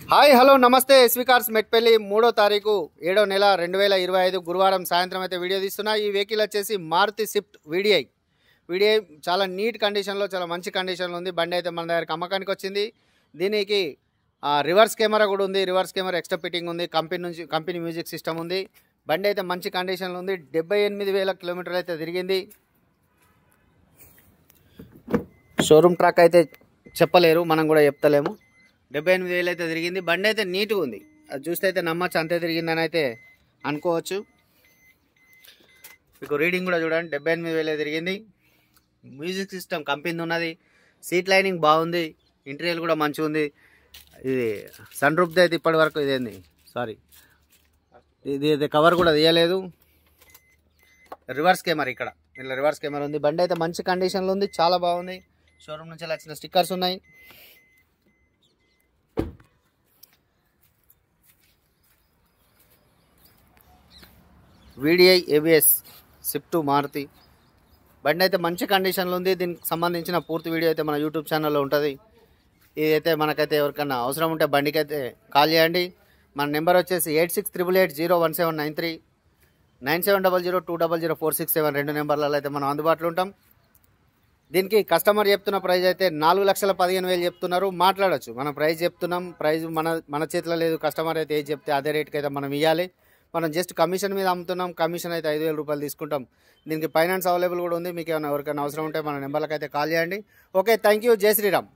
Hi hello నమస్తే SV cars Metpally 3వ తారీఖు 7వ నెల 2025 గురువారం సాయంత్రం అయితే వీడియో తీస్తున్నా। ఈ వెహికల్ వచ్చేసి మారుతి స్విఫ్ట్ వీడిఐ చాలా నీట్ కండిషన్లో చాలా మంచి కండిషన్లో ఉంది। బండి అయితే మన దగ్గరికి అమ్మకానికి వచ్చింది। దీనికి రివర్స్ కెమెరా కూడా ఉంది, రివర్స్ కెమెరా ఎక్స్ట్రా ఫిట్టింగ్ ఉంది, కంపెనీ మ్యూజిక్ సిస్టమ్ ఉంది। బండి అయితే మంచి కండిషన్లో ఉంది। 78,000 కిలోమీటర్లు అయితే తిరిగింది। షోరూమ్ ట్రాక్ అయితే చెప్పలేరు, మనం కూడా చెప్తలేము। 78,000 అయితే తిరిగింది। బండి అయితే నీట్గా ఉంది, అది చూస్తే అయితే నమ్మచ్చు అంతే తిరిగిందని అయితే అనుకోవచ్చు। మీకు రీడింగ్ కూడా చూడండి, 78,000 తిరిగింది। మ్యూజిక్ సిస్టమ్ కంపెనీ ఉన్నది, సీట్ లైనింగ్ బాగుంది, ఇంటీరియర్ కూడా మంచిగా ఉంది। ఇది సన్ రూఫ్ అయితే ఇప్పటి వరకు ఇదేంది ఇది కవర్ కూడా తీయలేదు। రివర్స్ కెమెరా ఇక్కడ ఇలా రివర్స్ కెమెరా ఉంది। బండి అయితే మంచి కండిషన్లో ఉంది, చాలా బాగుంది। షోరూమ్ నుంచి వచ్చిన స్టిక్కర్స్ ఉన్నాయి। వీడిఐ ఏబిఎస్ స్విఫ్ట్ మారుతి బండి అయితే మంచి కండిషన్లో ఉంది। దీనికి సంబంధించిన పూర్తి వీడియో అయితే మన యూట్యూబ్ ఛానల్లో ఉంటుంది। ఇదైతే మనకైతే ఎవరికన్నా అవసరం ఉంటే బండికి అయితే కాల్ చేయండి। మన నెంబర్ వచ్చేసి 8688801793 9700200467 రెండు నెంబర్లలో అయితే మనం అందుబాటులో ఉంటాం। దీనికి కస్టమర్ చెప్తున్న ప్రైస్ అయితే 4,15,000 చెప్తున్నారు, మాట్లాడచ్చు। మనం ప్రైస్ చెప్తున్నాం, ప్రైస్ మన చేతిలో లేదు। కస్టమర్ అయితే ఏది చెప్తే అదే రేట్కి అయితే మనం ఇవ్వాలి। మనం జస్ట్ కమిషన్ మీద అమ్ముతున్నాం, కమిషన్ అయితే 5,000 రూపాయలు తీసుకుంటాం। దీనికి ఫైనాన్స్ అవైలబుల్ కూడా ఉంది। మీకు ఎవరికైనా అవసరం ఉంటే మన నెంబర్లకు అయితే కాల్ చేయండి। ఓకే, థ్యాంక్ యూ, జై శ్రీరామ్।